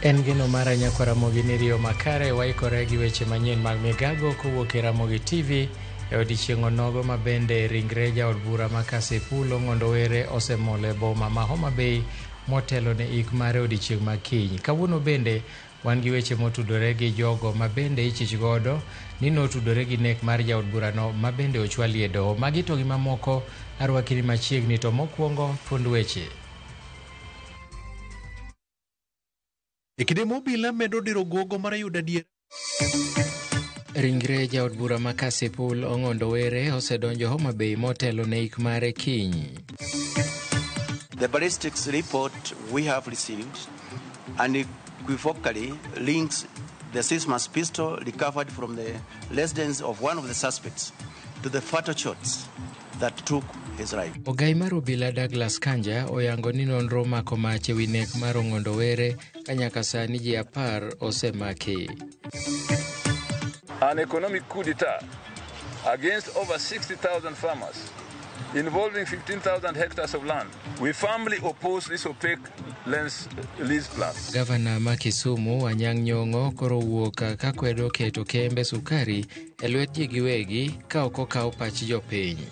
En gino mara Ramogi ni Rio Makare waikore gi weche manyien mag migago kowuok e Ramogi TV e odiechieng' onogo ma bende ringre jaod bura ma Kasipul Ong'ondowere osemole boma ma Homa Bay motelo ne ik mare odiechieng' ma kiny. Kawuono bende wan gi weche motudore gi jogo ma bende ichich godo ni notudore gi nek mar jaod burano ma bende ochwalie doho. Magi to gi mamoko arwakini machiegni, to mokwongo thuond weche. Ikidemo bila medo diro gogo mar yuda dier. Ringre jaod bura ma Kasipul Ong'ondowere osedonjo Homa Bay motelo ne ik mare kiny. The ballistics report we have received unequivocally links the 6-mass pistol recovered from the residence of one of the suspects to the fatal shots that took his life. Ogai mar obila Douglas Kanja oyango ni nonro mako mach ewi nek mar Ong'ondowere ka nyaka sani ji 10 osemaki. An economic coup d'etat against over 60,000 farmers involving 15,000 hectares of land. We firmly oppose this opaque lease plan. Gavana ma Kisumu Anyang' Nyong'o koro wuok ka kwedo keto kembe sukari e lwet ji giwegi ka ok okaw pach jopiny.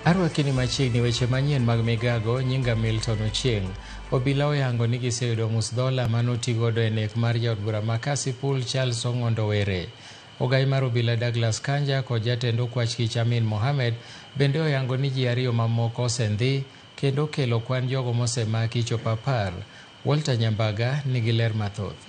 Arwakini machiegni weche manyien mag migago. Nyinga Milton Ochieng'. Obila oyango ni giseyudo nus dola manotigodo e nek mar jaod bura ma Kasipul Charles Ong'ondowere. Ogai mar obila Douglas Kanja kod jatend okwach kich Amin Mohamed bende oyango ni ji 2 mamoko osendhi kendo kelo kwan jogo mosemaki chopo 10. Walter Nyambaga nigi ler mathoth.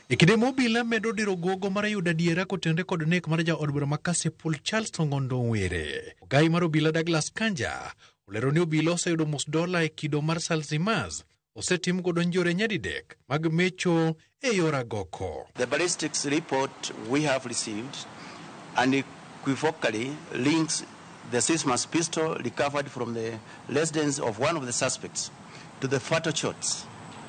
Ikidemo bila medo diro gogo mar yuda diera kotende kod nek mar jaod bura ma Kasipul Charles Ong'ondowere. Ogai mar obila Douglas Kanja olero ni obila oseyudo mus dola e kido mar Salzimas osetim godo njore nyadidek mag mecho e yor agoko. The ballistics report we have received unequivocally links the 6-mass pistol recovered from the residence of one of the suspects to the fatal shots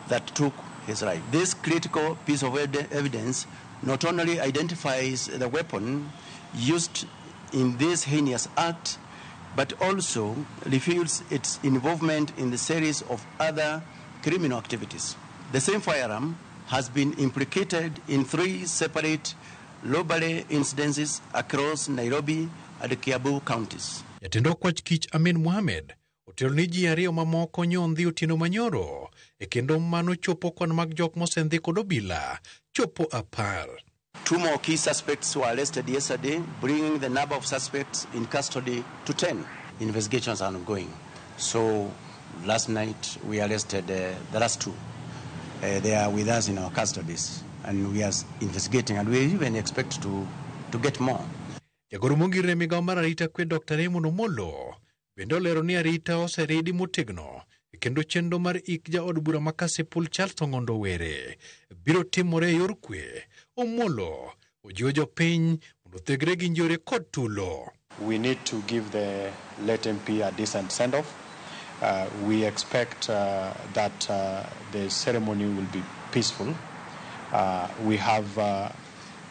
that took his life. This critical piece of evidence not only identifies the weapon used in this heinous act, but also reveals its involvement in the series of other criminal activities. The same firearm has been implicated in 3 separate robbery incidences across Nairobi and Kiambu counties. Jatend okwach kich Amin Mohamed otelo ni ji 2 mamoko nyondhi otieno manyoro e kendo mano chopo kwan mag jok mosendhi kod obila chopo 10. 2 more key suspects were arrested yesterday, bringing the number of suspects in custody to 10. Investigations are ongoing. So last night we arrested the last 2. They are with us in our custodies and we are investigating and we even expect to get more. Jagoro mongirne migawo mar arita kwe Dr. Raymond Omolo bende olero ni arita oseridi motegno kendo chenro mar ik jaod bura ma Kasipul Charles Ong'ondowere biro timore e yor kwe. Omolo ojiwo jopiny mondo thegre gi njore kod tulo. We need to give the late MP a decent send-off. We expect that the ceremony will be peaceful. We have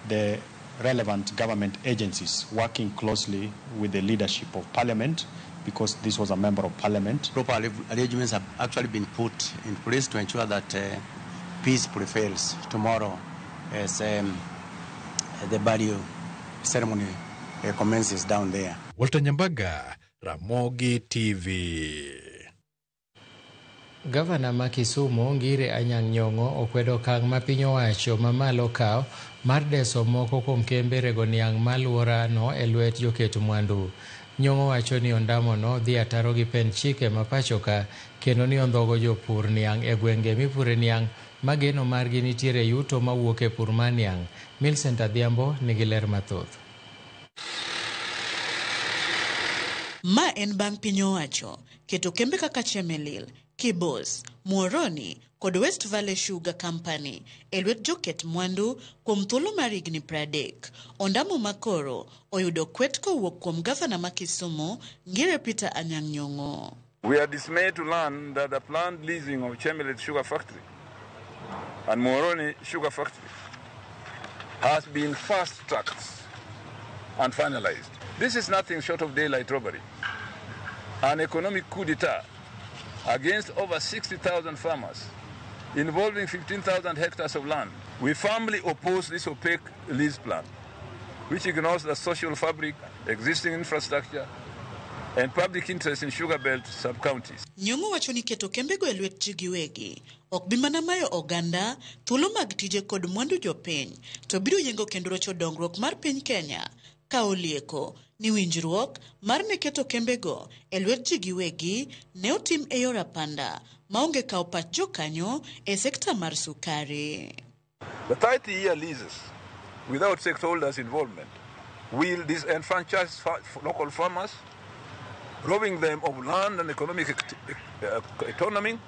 the relevant government agencies working closely with the leadership of Parliament because this was a member of Parliament. Proper arrangements have actually been put in place to ensure that peace prevails tomorrow as the burial ceremony commences down there. Walter Nyambaga, Ramogi TV. Gavana ma Kisumu Ngire Anyang' Nyong'o okwedo okang' ma piny owacho mamalo kawo mar deso moko kuom kembe rego niang' maluorano e lwet joket mwandu. Nyong'o wacho ni ondamono dhi ataro gi pen chike ma pachoka kendo ni ondhogo jopur niang' e gwenge mipure niang' mageno margi nitiere yuto mawuok e pur mar niang'. Millicent Adhiambo nigi ler mathoth. Ma en bang' piny owacho keto kembe kaka Chemelil, Kibos, Muhoroni kod West Valley Sugar Company e lwet joket mwandu kuom thuolo mar higni 30. Ondamo makoro oyudo kwet kowuok kuom gavana ma Kisumu Ngire Peter Anyang' Nyong'o. We are dismayed to learn that the planned leasing of Chemelil Sugar Factory and Muhoroni Sugar Factory has been fast-tracked and finalized. This is nothing short of daylight robbery, an economic coup d'etat against over 60,000 farmers involving 15,000 hectares of land. We firmly oppose this opaque lease plan, which ignores the social fabric, existing infrastructure, and public interest in sugar belt sub-counties. Nyong'o wacho ni keto kembego e lwet ji giwegi ok bi mana mayo oganda thuolo mag tije kod mwandu jopiny, to biro yengo kendo rocho dongruok mar piny Kenya ka olieko ni winjruok mar ne keto kembego e lwet ji giwegi ne otim e yor apanda maonge kawo pach jokanyo e sekta mar sukari. The 30-year leases without stakeholders' involvement will disenfranchise local farmers, robbing them of land and economic autonomy.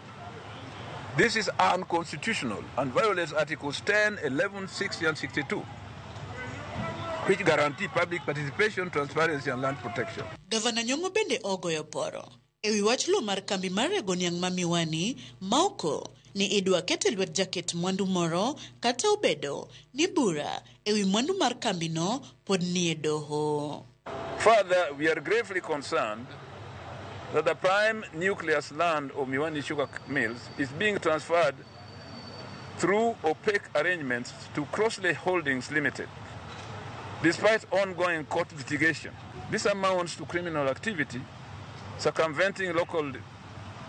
This is unconstitutional and violates Articles 10, 11, 60 and 62, which guarantee public participation, transparency and land protection. Gavana Nyong'o bende ogoyo poro ewi wach lo mar kambi mar rego niang' ma Miwani maoko ni idwa kete lwet jaket mwandu moro kata obedo ni bura ewi mwandu mar kambino pod ni e doho. Further, we are gravely concerned that the prime nucleus land of Miwani Sugar Mills is being transferred through opaque arrangements to Crossley Holdings Limited. Despite ongoing court litigation, this amounts to criminal activity, circumventing local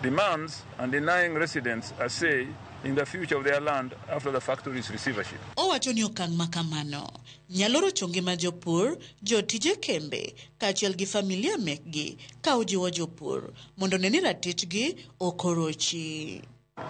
demands and denying residents a say in the future of their land after the factory's receivership. Owacho ni okang' makamano nyalo rocho ngima jopur, jotije kembe, kaachiel gi familia mekgi ka ojiwo jopur mondo ne ni ratichgi okorochi.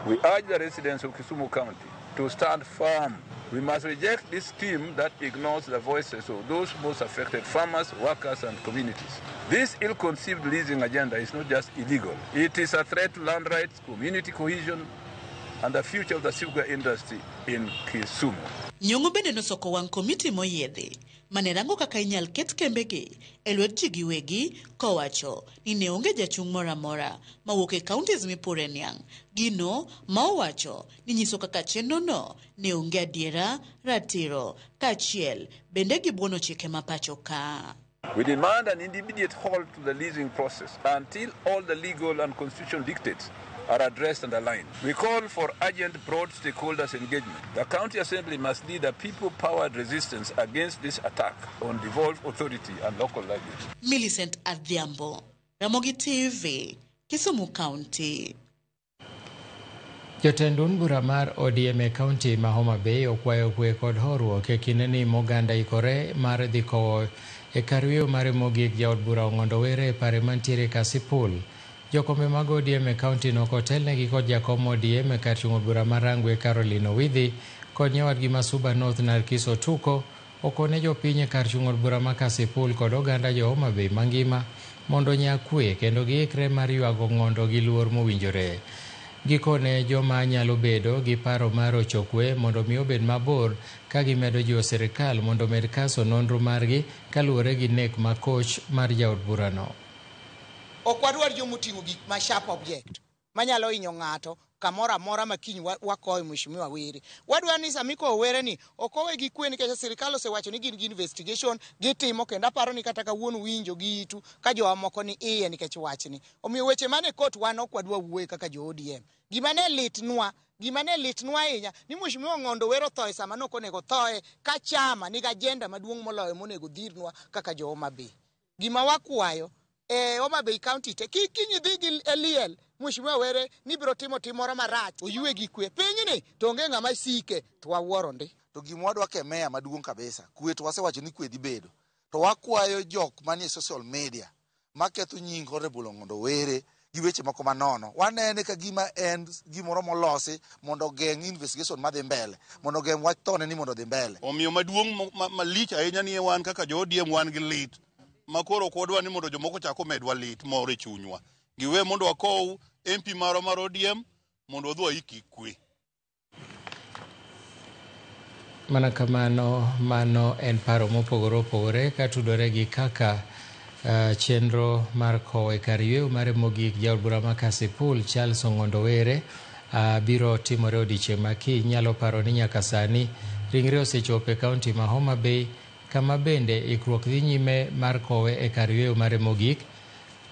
We urge the residents of Kisumu County to stand firm. We must reject this scheme that ignores the voices of those most affected farmers, workers, and communities. This ill-conceived leasing agenda is not just illegal. It is a threat to land rights, community cohesion, and the future of the sugar industry in Kisumu. Nyong'o bende nosoko wang' komiti moyiedhi mane rango kaka inyal ket kembegi e lwet ji giwegi kowacho ni ne onge jachung' moro amora mawuok e counties mipure niang'. Gino ma owacho ni nyiso kaka chenrono ne onge adiera, ratiro, kaachiel bende gi buono chike ma pacho ka. We demand an immediate halt to the leasing process until all the legal and constitutional dictates are addressed and aligned. We call for urgent broad stakeholders engagement. The County Assembly must lead a people-powered resistance against this attack on devolved authority and local livelihood. Millicent Adhiambo, Ramogi TV, Kisumu County. Jotend bura mar ODM e kaunti ma Homa Bay okwayo kwe kod horuok e kinde ni moganda ikore mar dhi kowo e kar yweyo mare mogik jaod bura Ong'ondo Were e pare mantiere Kasipul. Jokombe mag ODM e kaunti no kotelnegi kod jakom ODM e kar chung' od bura mar Rangwe Caroline Owidhi kod nyawadgi Masuba North Narkiso Tuko okone jopiny e kar chung' od bura ma Kasipul kod oganda jo Homa Bay mangima mondo nya kwe kendo giikre mar ywago ng'ondo gi luor mowinjore. Gikone joma nyalo bedo gi paro mar rocho kwe mondo mi obed mabor ka gimedo jiwo sirikal mondo med kaso nonro margi kaluwore gi nek ma koch mar jaod burano. Ok wadwar jomoting'o gik ma sharp object manyalo hinyo ng'ato kamoro amora ma kiny wakoyo Mheshimiwa Were. Wadwar ni Samiko Were ni okowe gi kwe nikech sirikal osewacho ni gin gi investigation gitimo, kendo aparo ni kata kawuono winjo gi itu ka jomoko ni iye nikech wachni. Omiyo weche mane kot wan ok wadwa wuoye kaka jo ODM. Gima ne litnwa ahinya ni Mheshimiwa Ong'ondo Were othoe sama nok onego thoe ka chama nigi ajenda maduong' moloyo monego dhirnwa kaka jo Homa Bay. Gima wakwayo Homa Bay County te kinyi dhi gi Eliel Mheshimiwa Were ni biro timo timoro marach oyue gi kwe pinyni to onge ng'ama sike to wawuoro ndi. To gima wadwa kemea maduong' kabisa kwe to wasewacho ni kwe dhi bedo, to wakwayo jok manie social media maketho nying Honorable Ong'ondo Were gi weche moko manono. Wanene ka gima en gimoro molosi mondo geng' investigation madhi mbele, mondo geng' wach thone ni mondo dhi mbele. Omiyo maduong' malich ahinya ni wan kaka jo ODM wan gi lit makoro kodwa ni mondo jomoko chako medwa lit moro e chunywa. Giwe mondo wakow MP maro mar ODM mondo wadhi waiki kwe. Mana kamano, mano en paro mopogore opogore katudore gi kaka chenro mar kowo e kar yweyo mare mogik jaod bura ma Kasipul Charles Ong'ondo Were biro timore odiechieng' ma kiny. Nyalo paro ni nyaka sani ringre osechopo e kaunti ma Homa Bay kama bende ikruok dhi nyime mar kowe e kar yweyo mare mogik.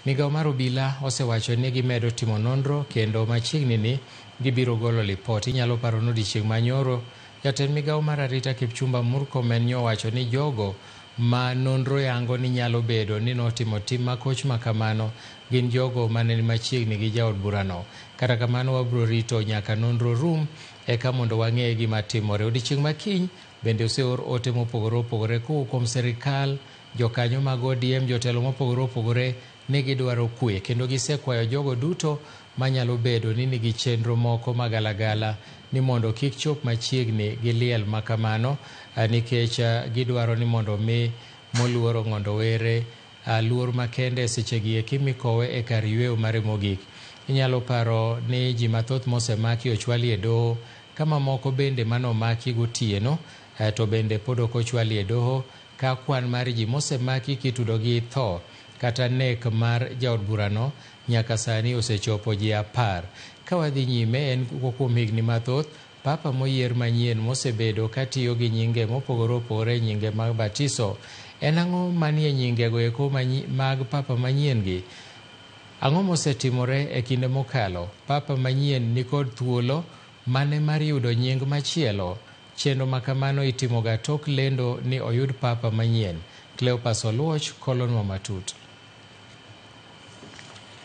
Migao mar obila osewacho ni gimedo timo nonro kendo machiegni ni gibiro golo lipot. Inyalo paro ni odiechieng' manyoro jatend migao mar arita Kipchumba Murkomen nyowacho ni jogo ma nonro yango ni nyalo bedo ni notimo tim makoch makamano gin jogo mane ni machiegni gi jaod burano. Kata kamano wabiro rito nyaka nonro rum eka mondo wang'e gima timore. Odiechieng' makiny bende oseor ote mopogore opogore kuom sirikal, jokanyo mag ODM, jotelo mopogore opogore ni gidwaro kwe kendo gisekwayo jogo duto manyalo bedo ni nigi chenro moko magalagala ni mondo kik chop machiegni gi liel makamano nikech gidwaro ni mondo mi moluoro ng'ondo were luor makende sechegi eki mikowe e kar yweyo mare mogik. Inyalo paro ni ji mathoth mosemaki ochwali e doho, kama moko bende manomaki gotieno to bende pod ok ochwali e doho, ka kwan mar ji mosemaki kitudo gi tho kata nek mar jaod burano nyaka sani osechopo ji 10. Ka wadhi nyime, en kuom higni mathoth papa moyier manyien mosebedo katiyo gi nyinge mopogore opogore, nyinge mag batiso. En ang'o manie nyingego eko mag papa manyien gi? Ang'o mosetimore e kinde mokalo? Papa manyien nikod thuolo mane mar yudo nying machielo? Chenro makamano itimoga tok lendo ni oyud papa manyien. Cleopas Oluoch, kolonwa matut.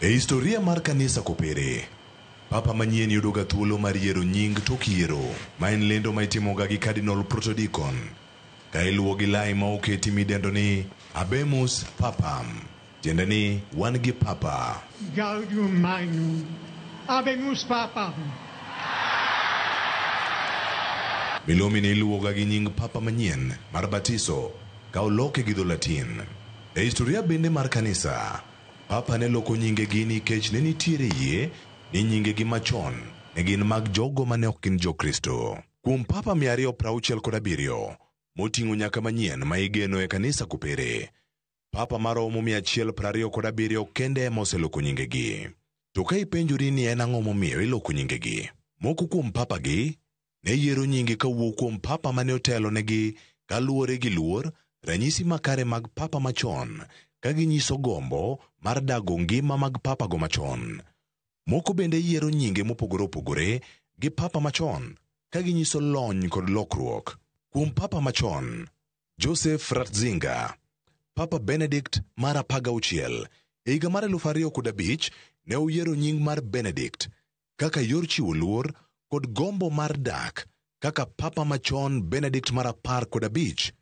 E historia mar kanisa kopere, papa manyien yudoga thuolo mar yiero nying tok yiero, ma en lendo ma itimoga gi Cardinal Protodicon, ka iluwo gi lai ma oketi midendo ni Habemus Papam, tiende ni wan gi papa. Gaudium Magnum, Habemus Papam. Milome ni iluwoga gi nying papa manyien mar batiso ka oloke gi dho-Latin. E historia bende mar kanisa, papa ne loko nyingegi nikech ne nitiere yie ni nyingegi machon ne gin mag jogo mane ok gin jokristo. Kuom papa 267 moting'o nyaka manyien ma igeno e kanisa kopere, papa maromo 127 kende ema oseloko nyingegi. To ka ipenjori ni en ang'o momiyo iloko nyingegi, moko kuom papa gi ne yiero nyingi kawuok kuom papa mane otelo negi kaluwore gi luor, ranyisi makare mag papa machon, ka ginyiso gombo mar dago ngima mag papa go machon. Moko bende yiero nyinge mopogore opogore gi papa machon, ka ginyiso lony kod lokruok. Kuom papa machon, Joseph Ratzinger, Papa Benedict mar 16 e higa mar 2005 ne oyiero nying mar Benedict kaka yor chiwo luor kod gombo mar dak kaka papa machon Benedict mar 15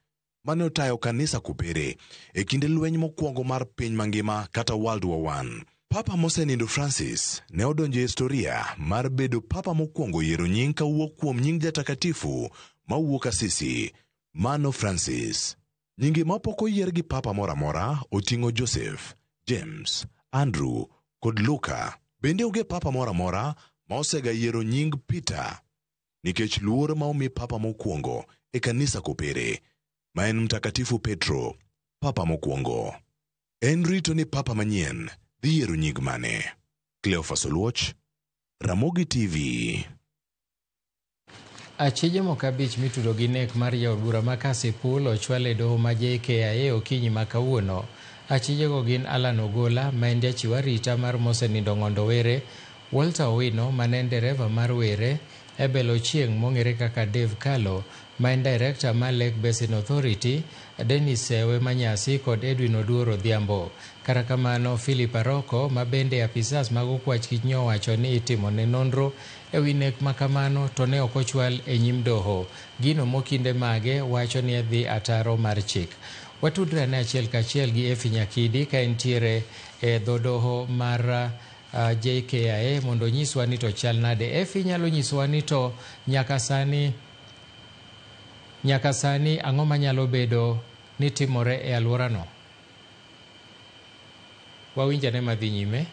mane otayo kanisa kopere e kinde lweny mokwongo mar piny mangima kata World War I. Papa mosenindo Francis ne odonjo e historia mar bedo papa mokwongo yiero nying kawuok kuom nying jatakatifu mawuok Assisi, Mano Francis. Nyingi mapok oyier gi papa moramora oting'o Joseph, James, Andrew kod Luka. Bende onge papa moramora ma osega yiero nying Peter, nikech luor ma omi papa mokwongo e kanisa kopere, ma en mtakatifu Petro, papa mokwongo. En rito ni papa manyien dhi yiero nying mane. Cleophas Oluoch, Ramogi TV. Achije moko 5 mitudo gi nek mar jaod bura ma Kasipul ochwal e doho ma JKIA okinyi ma kawuono. Achijego gin Alan Ogola, ma en jachiw arita mar mosenindo Ng'ondo Were, Walter Owino, ma en dereva mar Were, Ebel Ochieng' mong'ere kaka Dave Kalo, ma en director mar Lake Basin Authority, Dennis Sewe Manyasi kod Edwin Oduor Odhiambo. Kata kamano, Philip Aroko, ma bende apisas mag okwach kich nyowacho ni itimo ne nonro e wi nek makamano to ne ok ochwal e nyim doho. Gino mokinde mage wacho ni dhi ataro mar chik. Watudre ne achiel kachiel gi Efi Nyakidi ka entiere e dho doho mar JKIA mondo nyiswa ni to chal nade. Efi, nyalo nyiswa ni to nyaka sani ang'o manyalo bedo ni timore e alworano? Wawinjane madhi nyime.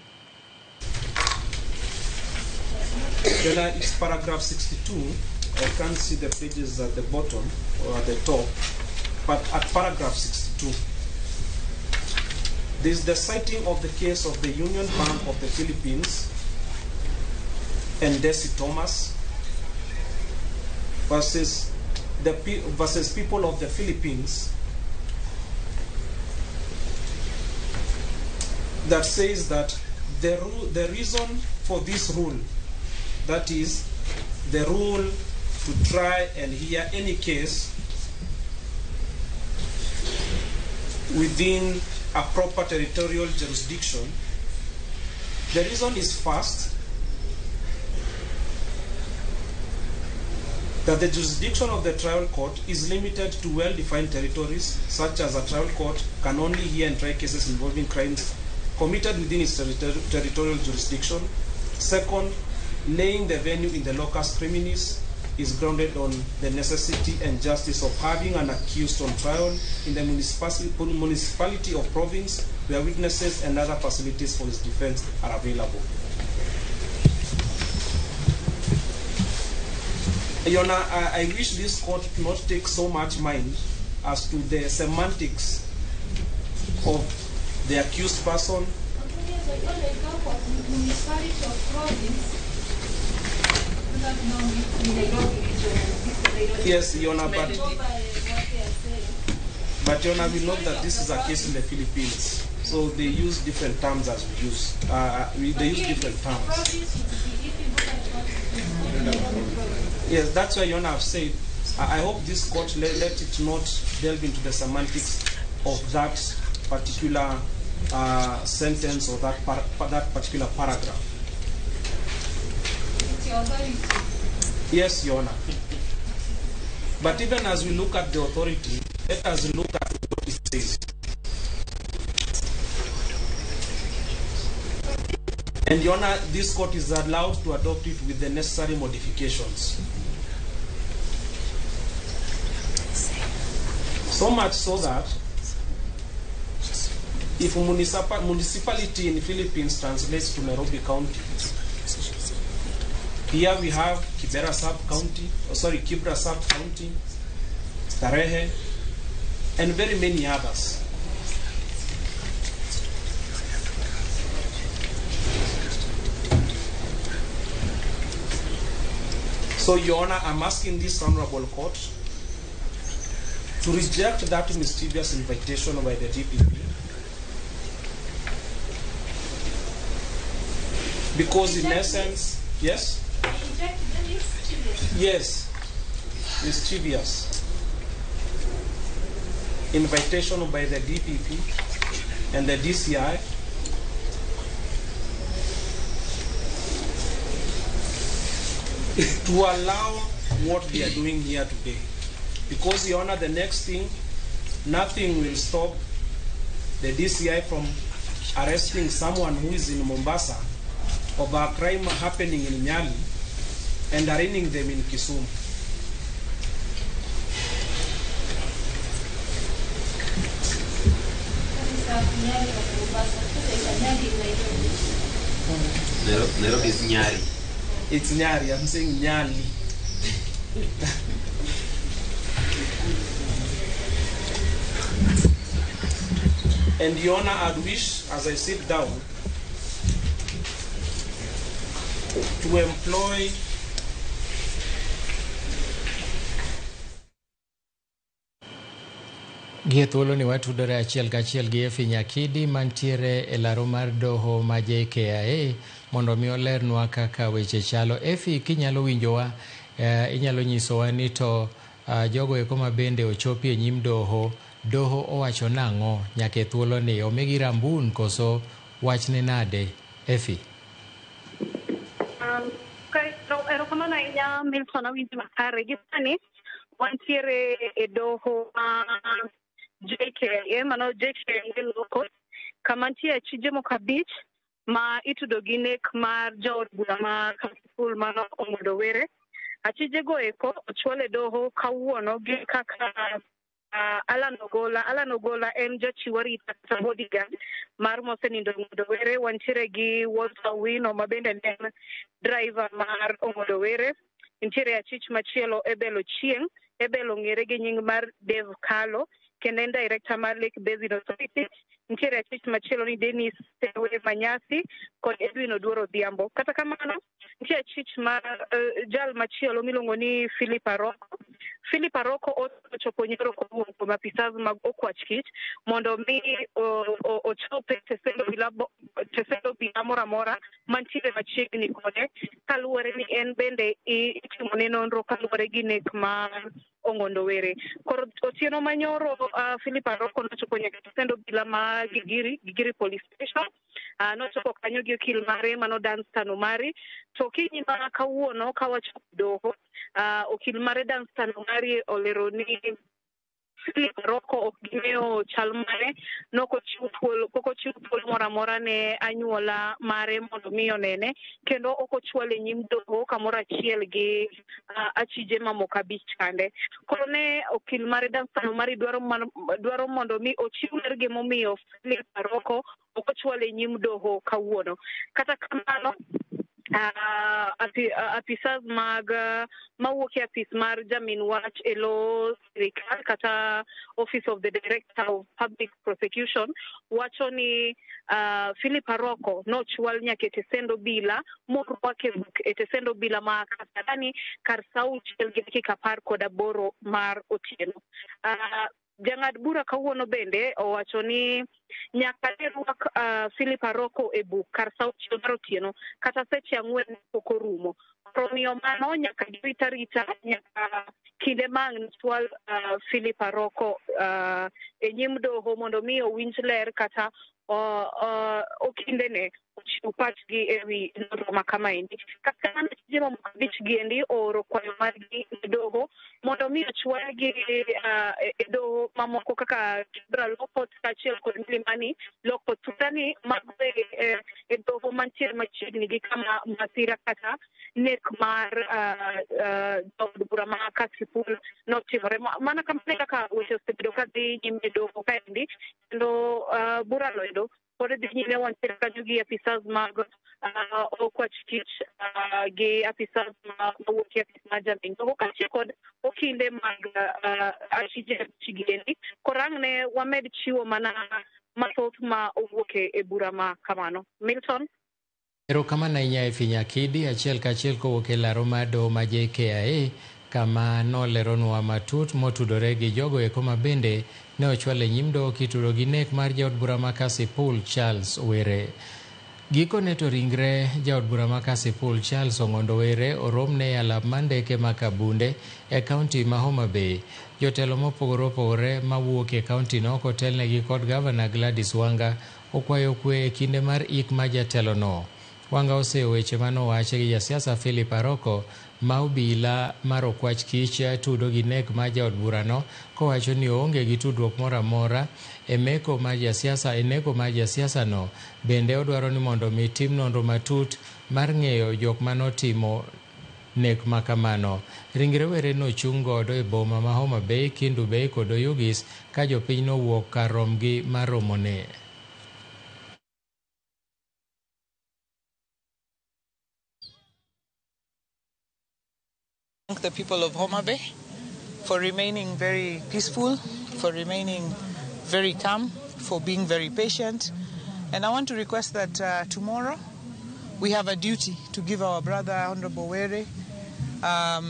It's paragraph 62. I can't see the pages at the bottom or at the top, but at paragraph 62, this is the citing of the case of the Union Bank of the Philippines and Desi Thomas versus people of the Philippines that says that the reason for this rule, that is, the rule to try and hear any case within a proper territorial jurisdiction, the reason is first, that the jurisdiction of the trial court is limited to well-defined territories, such as a trial court can only hear and try cases involving crimes committed within its territorial jurisdiction. Second, laying the venue in the locus criminis is grounded on the necessity and justice of having an accused on trial in the municipality of province where witnesses and other facilities for his defense are available. Your Honor, I wish this court not take so much mind as to the semantics of the accused person. Yes, Your Honor, but Your Honor, we know that this is a case in the Philippines, so they use different terms as we use. They use different terms. Yes, that's why Your Honor have said, I hope this court let it not delve into the semantics of that particular sentence or that particular paragraph. Yes, Your Honor. But even as we look at the authority, let us look at what it says. And Your Honor, this court is allowed to adopt it with the necessary modifications. So much so that if municipality in the Philippines translates to Nairobi County, here we have Kibra Sub-County, Starehe, and very many others. So, Your Honor, I'm asking this honorable court to reject that mischievous invitation by the DPP, because in essence, yes? Yes, mischievous invitation by the DPP and the DCI to allow what we are doing here today. Because, Your Honor, the next thing, nothing will stop the DCI from arresting someone who is in Mombasa of a crime happening in Nyali and arraigning them in Kisumu. Nairobi is Nyari. It's Nyari, I'm saying Nyali. And Your Honor, I'd wish, as I sit down, to employ Gie thuolo ni watudore achiel kachiel gi Efi Nyakidi mantiere e laro mar doho ma JKIA mondo mi olernwa kaka weche chalo. Efi, kinyalo winjowa, inyalo nyisowa ni to jogo eko ma bende ochopi e nyim doho owacho nang'o nyaka thuolo ni, omigi rambun koso wachne nade, Efi? Erokamano ahinya Milton Awinji makare. Gisani wantiere e doho JKIA, mano JKIA local, kama nitie achije moko abich ma itudo gi nek mar jaod bura ma Kasipul mano Omondo Were. Achije go eko ochwal e doho kawuono gi kaka Alan Ogola en jachiw arita kata bodyguard mar mosenindo Omondo Were. Wantiere gi Walter Wino ma bende en driver mar Omondo Were. Nitiere achich machielo Ebel Ochieng. Ebel ong'ere gi nying mar Dave Kalo, kendo en director mar Lake Basin Authority. Nitiere achich machielo ni Dennis Tewe Manyasi kod Edwin Oduoro Odhiambo. Kata kamano, nitiere achich mar jal machielo miluongo ni Philip Aroko. Philip Aroko ochopo nyoro kuom apisas mag Okwach Kich mondo mi ochope tesendo tesend obila moro amora mantiere machiegni kode kaluwore ni en bende itimone nonro kaluwore gi nek mar Ong'ondo Were. Koro otieno manyoro Philip Aroko nochopo nyaka tesend obila ma Gigiri Police Station. Nochopo kanyo gi okil mare mano Danstan Omari. To kinyi ma kawuono kawachopo doho, okil mare Danstan Omari olero ni Philip Aroko ok ging'eyo chal mare, pok ochiwo thuolo moro amora ne anyuola mare mondo mi onene, kendo ok ochwal e nyim doho kamoro achiel gi achije mamoko 5 kande. Koro ne okil mare Danstan Omari dwaro mondo mi ochiw ler gimomiyo Philip Aroko ok ochwal e nyim doho kawuono. Kata kamano apisas mawuok e apis mar jamin wach e lo sirikal kata Office of the Director of Public Prosecution wacho ni Philip Aroko nochwal nyaka e tesend obila morwake e tesend obila ma Kasarani kar saa 6:18 mar otieno. Jang'ad bura kawuono bende owacho ni nyaka ne rwak Philip Aroko e buk kar saa 6 mar otieno kata seche 4 pok orumo. Omiyo mano nyaka rita nyaka kinde mang' chwal Philip Aroko e nyim doho mondo mi owinj ler kata okindene ochiw pachgi e wi nonro ma kamaendi. Kaka mana tije mamoko 5 giendi ooro kwayo margi e doho mondo mi ochwalgi e doho mamoko kaka Kibra Law Court kaachiel kod Milimani Law Court. Tutani mago e doho mantiere machiegni gi kama masira kata nek mar jaod bura ma Kasipul notimore. Mana kamano kaka weche osebedo ka dhi nyime doho kaendi, kendo bura no pod dhi nyime wantiere kanyo gi apisas mag okwach tich gi apisas mawuok e apis mar jamin doho kaachiel kod okinde mag achije chigiendi. Korang' ne wamed chiwo mana mathoth ma owuok e bura ma kamano. Milton. Erokamano ahinya e Finya Kidi, achiel kachiel kowuok e laro mar doho ma JKIA kama noleronwa matut motudore gi jogo eko ma bende ne ochwal e nyim doho kitudo gi nek mar jaod bura ma Kasipul Charles Were. Gikone to ringre jaod bura ma Kasipul Charles Ong'ondo Were oromne e alap mar ndeke ma Kabunde e kaunti ma Homa Bay. Jotelo mopogore opogore mawuok e kaunti no kotelnegi kod gavana Gladys Wanga okwayo kwe e kinde mar ik ma jatelo no. Wanga oseyo weche manowache gi jasiasa Philip Aroko ma obila mar okwach kich tudo gi nek ma jaod burano kowacho ni oonge gi tudruok moro amora e neko mar jasiasa no. Bende odwaro ni mondo mi tim nonro matut mar ng'eyo jok manotimo nek makamano. Ringre Were nochung' godo e boma ma Homa Bay, Kendu Bay kod Oyugis ka jopiny nowuok kar romgi mar romone. Thank the people of Homa Bay for remaining very peaceful, for remaining very calm, for being very patient. And I want to request that tomorrow we have a duty to give our brother, Honorable Were, a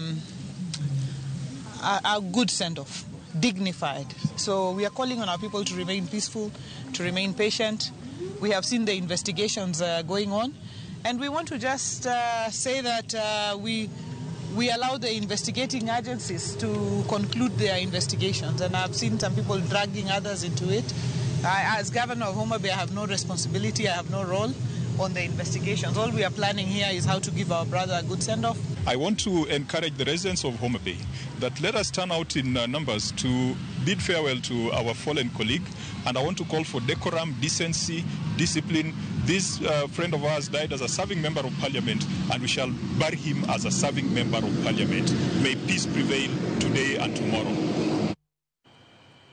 good send-off, dignified. So we are calling on our people to remain peaceful, to remain patient. We have seen the investigations going on. And we want to just say that we allow the investigating agencies to conclude their investigations, and I've seen some people dragging others into it. As governor of Homa Bay, I have no responsibility, I have no role on the investigations. All we are planning here is how to give our brother a good send-off. I want to encourage the residents of Homa Bay that let us turn out in numbers to bid farewell to our fallen colleague, and I want to call for decorum, decency, discipline. This friend of ours died as a serving member of parliament, and we shall bury him as a serving member of parliament. May peace prevail today and tomorrow.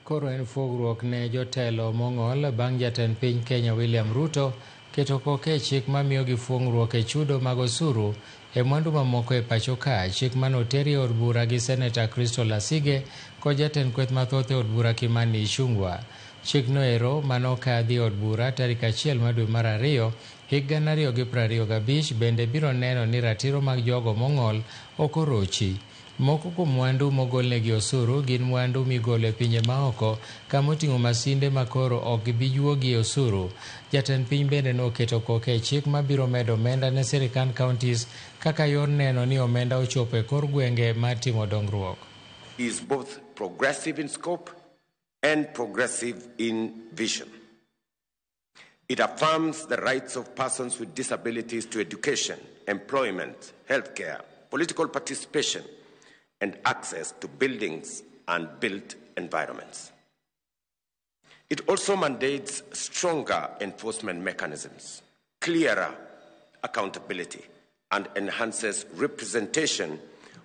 Koro en fogruok ne jotelo mong'ol bang' jatend piny Kenya William Ruto keto koke chik mamiyo gi fuong'ruok e chudo mag osuru e mwandu mamoko e pacho ka, chik manoteri od bura gi Seneta Kristo Lasige kod jatend kweth mathoth e od bura Kimani Ichung'wa. Chik no ero manokadhi od bura tarik 1 dwe mar 2 higa 2025 bende biro neno ni ratiro mag jogo mong'ol ok orochi. Moko kuom mwandu mogolnegi osuru gin mwandu migolo e pinje maoko kama oting'o masinde makoro ok gibi juogi osuru. Jatend piny bende noketo koke e chik mabiro medo omenda ne sirikand counties kaka yor neno ni omenda ochopo e kor gwenge matimo dongruok. Is both progressive in scope and progressive in vision. It affirms the rights of persons with disabilities to education, employment, healthcare, political participation, and access to buildings and built environments. It also mandates stronger enforcement mechanisms, clearer accountability, and enhances representation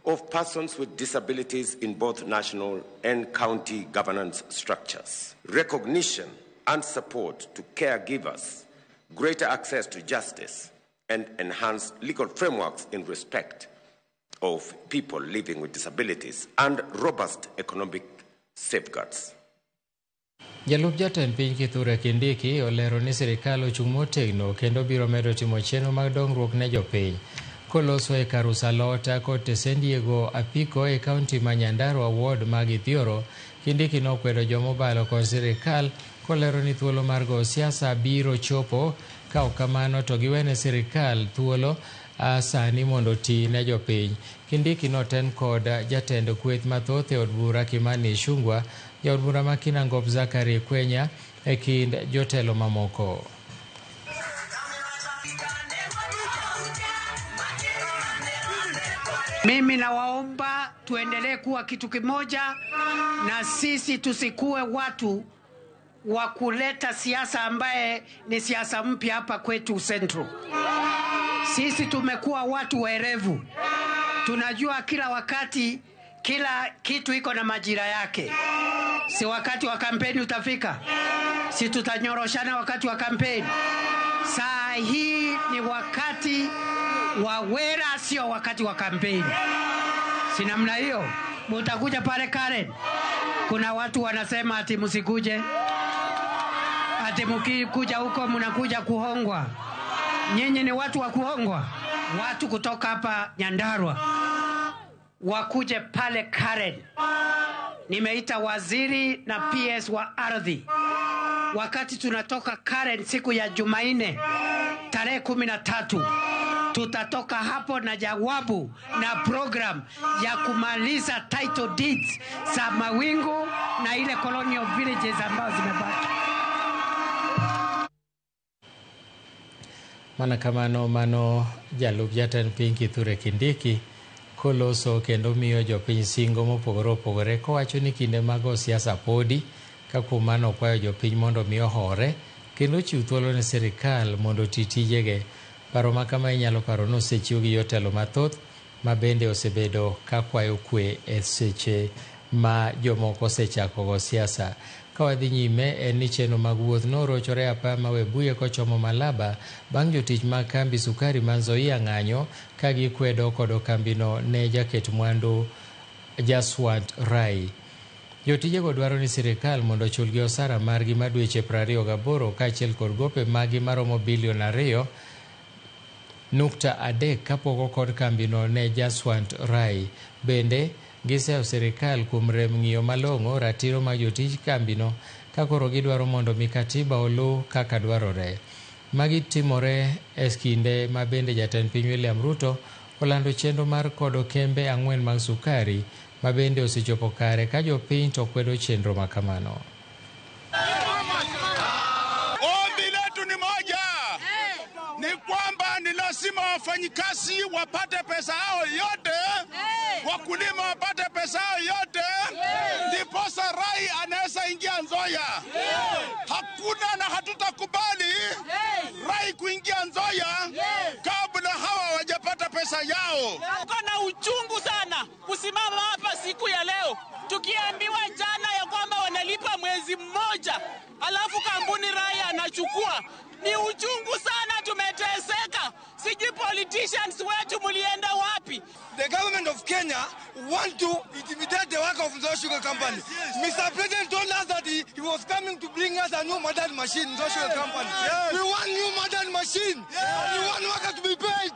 of persons with disabilities in both national and county governance structures, recognition and support to caregivers, greater access to justice, and enhanced legal frameworks in respect of people living with disabilities and robust economic safeguards. Jalup jatend piny Kithure Kindiki olero ni sirikal ochung' motegno kendo biro medo timo chenro mag dongruok ne jopiny. Koloso e kar uso alot kod tesendiego apiko e kaunti ma Nyandarua ward mag Ithioro, Kindiki nokwedo jomobalo kod sirikal kolero ni thuolo mar go siasa biro chopo, ka ok kamano to giwene sirikal thuolo sani mondo ti ne jopiny. Kindiki noten kod jatend kweth mathoth e od bura Kimani Ichung'wah, jaod bura ma Kinangop Zachary Kwenya e kind jotelo mamoko. Mimi nawaomba tuendelee kuwa kitu kimoja, na sisi tusikuwe watu wa kuleta siasa ambaye ni siasa mpya hapa kwetu Central. Sisi tumekuwa watu werevu. Tunajua kila wakati kila kitu iko na majira yake. Si wakati wa kampeni utafika, si tutanyoroshana wakati wa kampeni. Saa hii ni wakati wa wera, sio wakati wa kampeni. Si namna hiyo. Mutakuja pale Karen, kuna watu wanasema ati msikuje, ati mkikuja huko mnakuja kuhongwa. Nyinyi ni watu wa kuhongwa. Watu kutoka hapa Nyandarua wakuje pale Karen. Nimeita waziri na PS wa ardhi. Wakati tunatoka Karen siku ya Jumanne tarehe 13, tutatoka hapo na jawabu na program ya kumaliza title deeds za Mawingu na ile colonial villages ambazo zimebaki. Mana kamano mano jalup jatend piny Kithure Kindiki koloso kendo miyo jopiny singo mopogore opogore kowacho ni kinde mag siasa podi, ka kuom mano kwayo jopiny mondo mi ohore kendo chiw thuolo ne sirikal mondo ti tijege. Paro ma kama inyalo paro no sechiw gi jotelo mathoth ma bende osebedo ka kwayo kwe e seche ma jomoko osechako go siasa. Ka wadhi nyime en ni chenro mag wuoth norochore apa ma Webuye kochomo Malaba bang' jotich mag kambi sukari ma Nzoia ng'anyo ka gikwedo kod kambino ne jaket mwandu Jaswant Rai. Jotijego dwaro ni sirikal mondo ochulgi osara margi ma dweche 28 kaachiel kod gope magi maromo bilion 2.3 kapoko kod kambino ne Jaswant Rai. Bende giseyo sirikal kuom rem ng'iyo malong'o ratiro mag jotij kambino ka koro gidwaro mondo mi katiba oluw kaka dwarore. Magi timore e kinde ma bende jatend piny William Ruto olando chenro mar kodo kembe 4 mag sukari ma bende osechopo kare ka jopiny to kwedo chenro ma kamano. Ombi letu ni moja, ni kwamba ni lazima wafanyikazi wapate pesa yao yote, wakulima wapate pesa yao yote, ndiposa Rai anaweza ingia Nzoia. Hakuna na hatutakubali Rai kuingia Nzoia kabla hawa hawajapata pesa yao. Uko na uchungu sana kusimama hapa siku ya leo tukiambiwa jana ya kwamba wanalipa mwezi mmoja alafu kampuni Rai anachukua. Ni uchungu sana, tumeteseka. Siji politicians wetu mulienda wapi? The government of Kenya want to intimidate the work of Nzoia Sugar Company. Mr. President told us that he was coming to bring us a new modern machine in Nzoia Sugar Company. We want new modern machine. We want workers to be paid.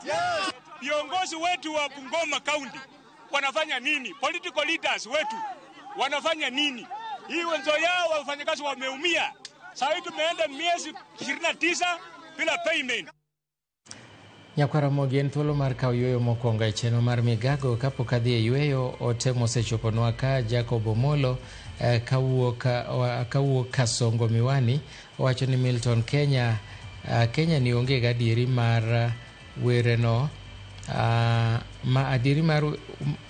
Viongozi wetu wa Bungoma County wanafanya nini? Political leaders wetu wanafanya nini? Hii wenzo yao wafanyakazi wameumia. Sasa tumeenda miezi 29 bila payment. Nyakwaramogi en thuolo mar kawo yueyo mokwongo e chenro mar Migago kapok adhi e yueyo otemo osechoponwa ka Jacob Omolo kawuok Kasongo Miwani owacho ni Milton Kenya ni onge gadieri mar wereno ma adieri mar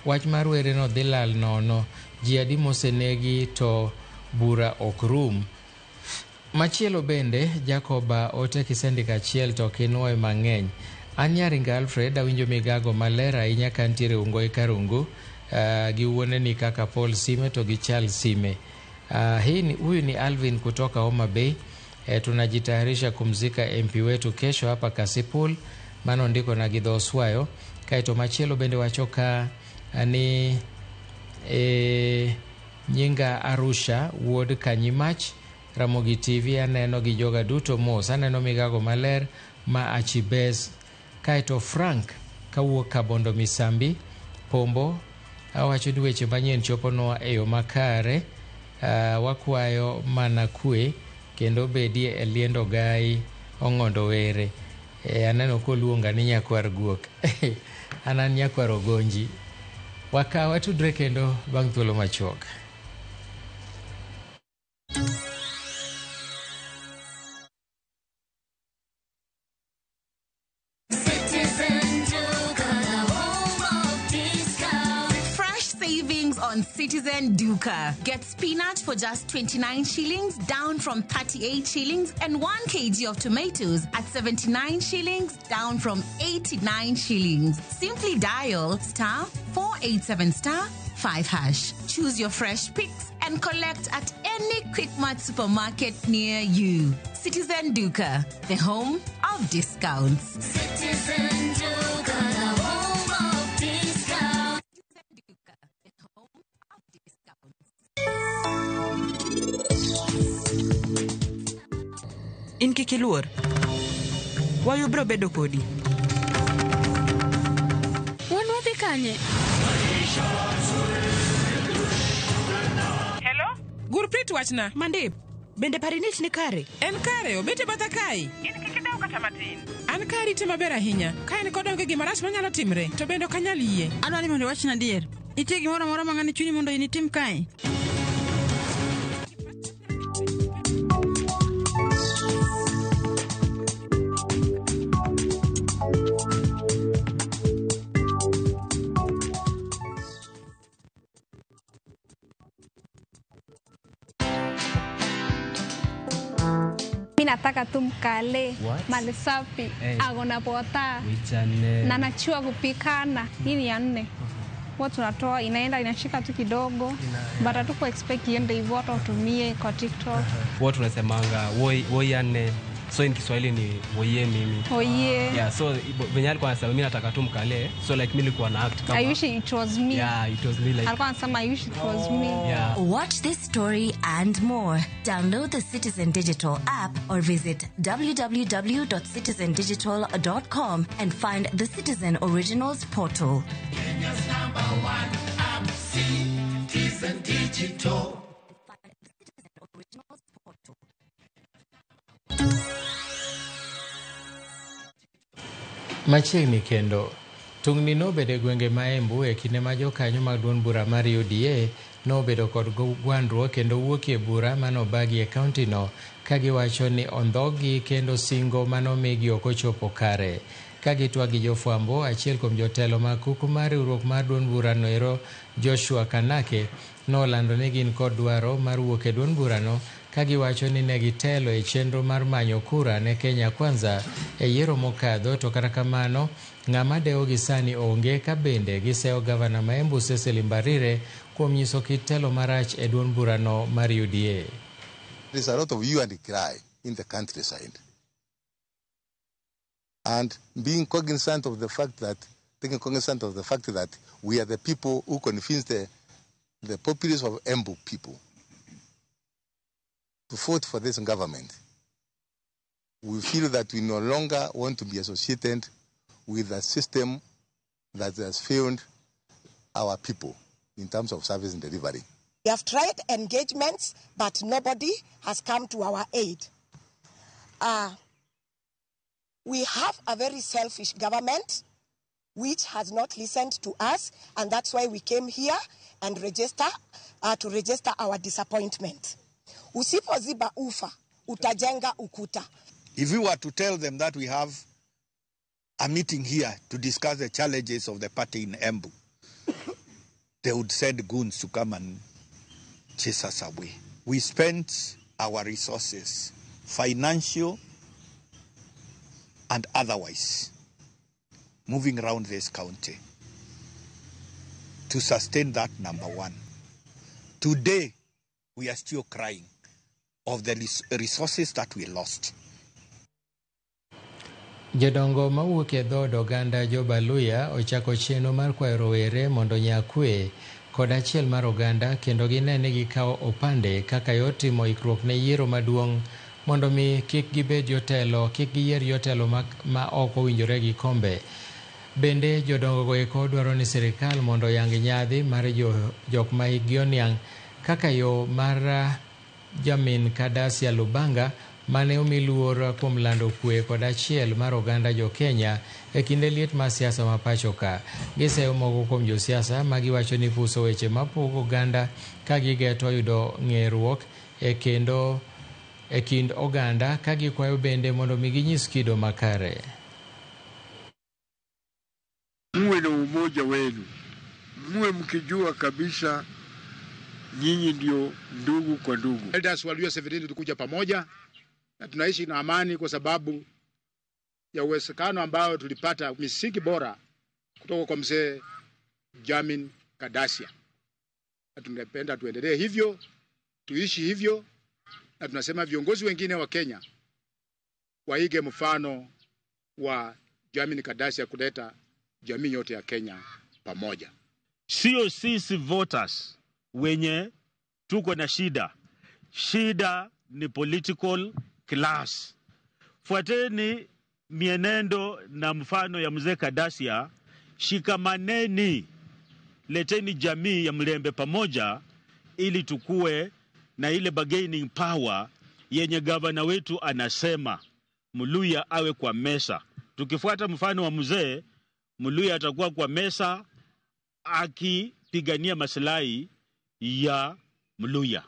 wach mar wereno dhi lal nono ji adi mosenegi to bura ok rum. Machielo bende Jacob ote kisendika achiel to kinwoye mang'eny. An Nyaringa Alfred awinjo Migago maler ahinya ka ntiere Ungoi Karungu gi wuoneni kaka Paul Sime to gi Charles Sime. Huyu ni Alvin kutoka Homa Bay. Tunajitayarisha kumzika MP wetu kesho hapa Kasipul, mano ndiko na gidho Oswayo. Kaito machielo bende wachoka ni Nyinga Arusha wuod Kanyimach Ramogi TV aneno gi joga duto mos aneno Migago maler ma Achibes. Kaito Frank kawuok Kabondo Misambi Pombo awacho ni weche manyien choponwa e yo makare. Wakwayo mana kwe kendo bedie e liendo gai Ong'ondo Were. Aneno koluonga ni Nyakwar Guok. Anan Nyakwar Ogonji. Wakawa tudre kendo bang' thuolo machuok. On Citizen Duka. Get spinach for just 29 shillings, down from 38 shillings, and 1 kg of tomatoes at 79 shillings, down from 89 shillings. Simply dial *487*5#. Choose your fresh picks and collect at any Quickmart supermarket near you. Citizen Duka, the home of discounts. Citizen Duka, the home of discounts. In kikiluor wayo bro bedo kodi wanwadhi kanye. Hello Gurprit wachna Mandip bende parinich ni kare en kare obete batha kai in kikidau kata matin an kari te maber ahinya ka en kodonge gima rach manyalo timre to bende kanyal yie adwani mondo wachna dier itie gimoro amora mang'ani chunyi mondo initim kae. Nataka tu mkale mali safi agona pota na nachua kupikana. Hii ni ya 4. Watu tunatoa inaenda inashika tu kidogo but tuko expect iende hivyo watu watumie kwa TikTok. Watu tunasemanga woi ya 4. So in Kiswahili ni woye mimi. Oye. Yeah, so venye alikuwa anasema mimi nataka tu mkale. So like mimi nilikuwa na act kama I wish it was me. Yeah, it was me like. Alikuwa anasema I wish it was me. Yeah. Watch this story and more. Download the Citizen Digital app or visit www.citizendigital.com and find the Citizen Originals portal. Kenya's #1 app, Citizen Digital. Find the Citizen Originals portal. Machiegni kendo tungni nobede gwenge ma Embu e kinde ma jokanyo mag duond bura mar UDA nobedo kod gwandruok kendo wuok e bura manobagi e kaunti no ka giwacho ni ondhogi kendo singo manomigi ok ochopo kare. Ka gitwagi jofwambo, achiel kuom jotelo mag kuku mar riwruok mar duond bura no ero Joshua Kanake nolando ni gin kod dwaro mar wuok e duond burano ka giwacho ni ne gitelo e chenro mar manyo kura ne Kenya Kwanza e yiero mokadho, to kata kamano ng'ama dewo gi sani onge ka bende giseyo gavana ma Embu Cecily Mbarire kuom nyiso kit telo marach e duond burano mar UDA. There's a lot of hue and cry in the countryside. And being cognizant of the fact that, we are the people who convince the populace of Embu people to vote for this government. We feel that we no longer want to be associated with a system that has failed our people in terms of service and delivery. We have tried engagements, but nobody has come to our aid. We have a very selfish government which has not listened to us, and that's why we came here and to register our disappointment. Usipoziba ufa, utajenga ukuta. If we were to tell them that we have a meeting here to discuss the challenges of the party in Embu, they would send goons to come and chase us away. We spent our resources, financial and otherwise, moving around this county to sustain that, number one. Today, we are still crying of the resources that we lost. Jodongo mawuok e dhood oganda Jobaluya ochako chenro mar kwayo rowere mondo nyakwe kod achiel mar oganda kendo gine ni gikawo opande kaka yotimo ikruok ne yiero maduong' mondo mi kik gibed jotelo, kik giyier jotelo ma ok owinjore gi kombe. Bende jodongo go eko dwaro ni sirikal mondo yang nyadhi mar jok ma hikgi oniang' kaka yo mar Jamin Kadasia Lubanga mane omi luor kuom lando kwe kod achiel mar oganda jo Kenya e kinde liet mar siasa ma pacho ka. Giseyo moko kuom josiasa ma giwacho ni fuso weche mapogo oganda ka gigeto yudo ng'eruok e kind oganda ka gikwayo bende mondo mi ginyis kido makare. Muwe na umoja wenu, muwe mkijua kabisa nyinyi ndio ndugu kwa ndugu. Elders Waluya 17 tulikuja pamoja na tunaishi na amani kwa sababu ya uwezekano ambao tulipata misingi bora kutoka kwa mzee Jamin Kadasia. Na tungependa tuendelee hivyo, tuishi hivyo, na tunasema viongozi wengine wa Kenya waige mfano wa Jamin Kadasia kuleta jamii yote ya Kenya pamoja. Sio sisi voters wenye tuko na shida. Shida ni political class. Fuateni mienendo na mfano ya mzee Kadasia, shikamaneni, leteni jamii ya Mlembe pamoja ili tukue na ile bargaining power yenye gavana wetu anasema Mluya awe kwa mesa. Tukifuata mfano wa mzee, Mluya atakuwa kwa mesa akipigania maslahi ya Mluya.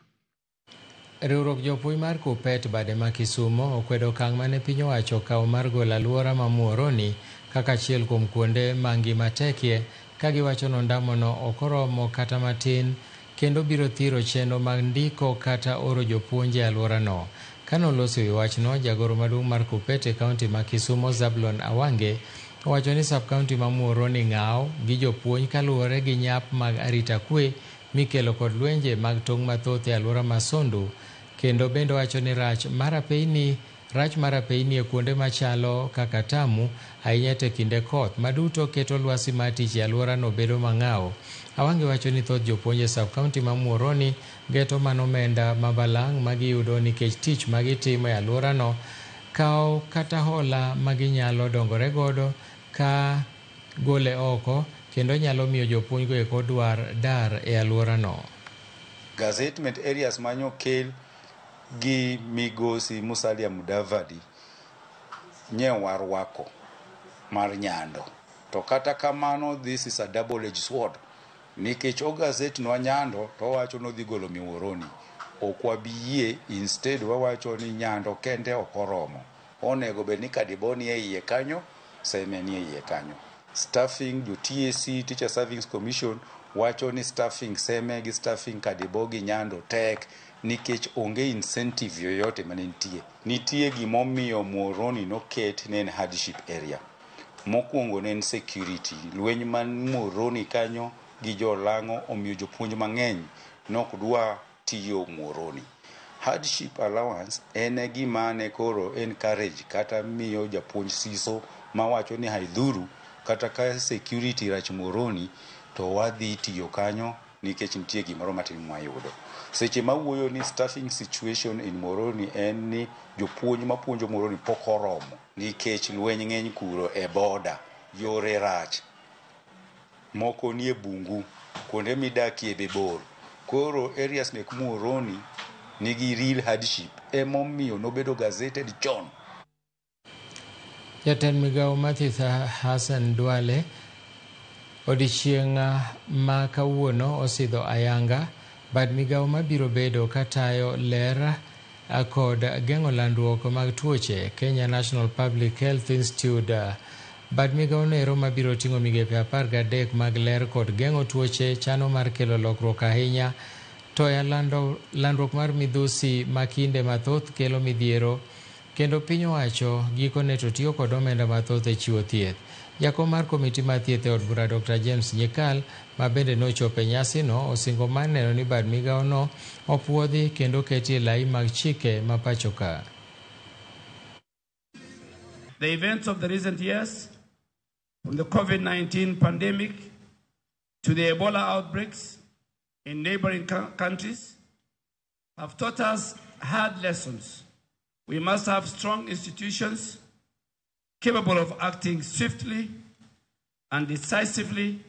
Riwruok jopui mar Kupet bade ma Kisumo okwedo okang' mane piny owacho kawo mar golo alwora ma Muhoroni kaka achiel kuom kuonde ma ngima tekie, ka giwacho ni ondamono ok oromo kata matin kendo biro thiro chenro mag ndiko kata oro jopuonje e alworano. Kanoloso wi wachno, jagoro maduong' mar Kupet e kaunti ma Kisumo Zablon Awange owacho ni sub-kaunti ma Muhoroni ng'aw gi jopuonj kaluwore gi nyap mag arita kwe mikelo kod lwenje mag tong' mathoth e alwora ma Sondu, kendo bende wacho ni rach mar apeyni e kuonde machalo kaka Tamu ahinya e kinde koth maduto keto lwasi mar tich e alworano bedo mang'aw. Awange wacho ni thoth jopuonje sub-kaunti ma Muhoroni geto mana omenda mabalang' ma giyudo nikech tich ma gitimo e alworano, kawo kata hola ma ginyalo dongore godo ka gole oko, kendo nyalo miyo jopuonjgo eko dwar dar e alworano. Gazettement areas manyo kel gi migosi Musalia Mudavadi nyewa rwako mar Nyando. To kata kamano, this is a double-edged sword. Nikech o gazet no Nyando to wacho no dhi golo Muhoroni. Okwabiyie, instead wawacho ni Nyando kende okoromo. Onego bed ni Kadiboni e iye kanyo, Seme ni e iye kanyo. Staffing jo TSC, Teacher Service Commission, wacho ni staffing Seme gi staffing Kadibo gi Nyando tek nikech onge incentive yoyote manentie. Nitie gimomiyo Muhoroni no ket nen hardship area. Mokwongo nen security. Lweny man Muhoroni kanyo gi jolang'o omiyo jopuonj mang'eny nok dwa tiyo Muhoroni. Hardship allowance ene gima ne koro encourage kata miyo japuonj siso mawacho ni haidhuru kata ka security rach Muhoroni to wadhi tiyo kanyo nikech nitie gimoro matin mwayudo. Seche mawuoyo ni staffing situation in Muhoroni en ni jopuonj mapuonjo Muhoroni pok oromo nikech lweny ng'eny kuro e border, yore rach. moko nie bungu, kuonde midakie be bor. Koro areas mek Muhoroni nigi real hardship. Emomiyo nobedo gazetted chon. Jatend migawo Matthew Hassan Duale odiochieng' ma kawuono osidho ayanga bad migawo mabiro bedo katayo ler kod geng'o landruok mag tuoche Kenya National Public Health Institute. Bad migawo nero mabiro ting'o migepe 13 mag ler kod geng'o tuoche chano mar kelo lokruok ahinya toya landruok mar midhusi makinde mathoth kelo midhiero kendo piny owacho gikone to tiyo kod omenda mathoth e chiwo thieth. Jakom mar komiti mar thieth e od bura Dr. James Nyikal ma bende nochopo e nyasino osingo mar neno ni bad migawono opuodhi kendo ketie lai mag chike ma pacho ka. The events of the recent years, from the COVID-19 pandemic to the Ebola outbreaks in neighboring countries, have taught us hard lessons. We must have strong institutions capable of acting swiftly and decisively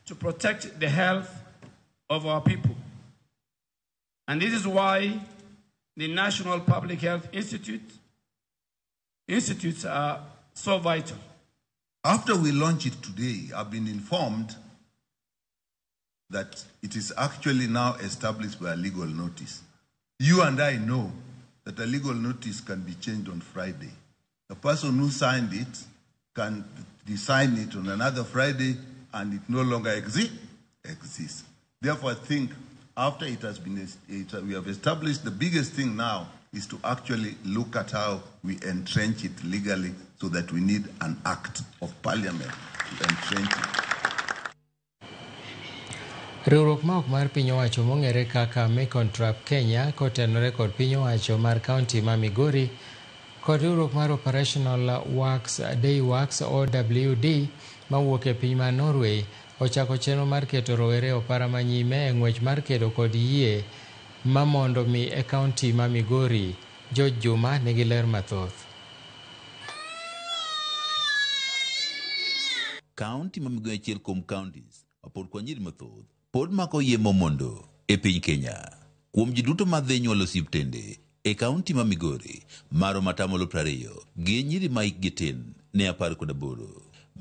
to protect the health of our people. And this is why the National Public Health Institutes are so vital. After we launch it today, I've been informed that it is actually now established by a legal notice. You and I know that a legal notice can be changed on Friday. The person who signed it can design it on another Friday and it no longer exists. Therefore, I think after it has been, we have established, the biggest thing now is to actually look at how we entrench it legally, so that we need an act of parliament to entrench it. Riwruok ma ok mar piny owacho mong'ere kaka Mecontrap Kenya kotenore kod piny owacho mar kaunti ma Migori kod riwruok mar Operational Works Day Works OWD mawuok e piny mar Norway ochako chenro mar keto rowere opara manyime e ng'wech mar kedo kod yie ma mondo mi e kaunti ma Migori. George Juma nigi ler mathoth. Kaunti ma Migori achiel kuom counties apod kwa nyiri mathoth pod mako yie mondo e piny Kenya. Kuom ji duto madhi nyuolo osiptende e kaunti ma Migori maro matamolo 20 gi nyiri ma hikgi tin ne 18.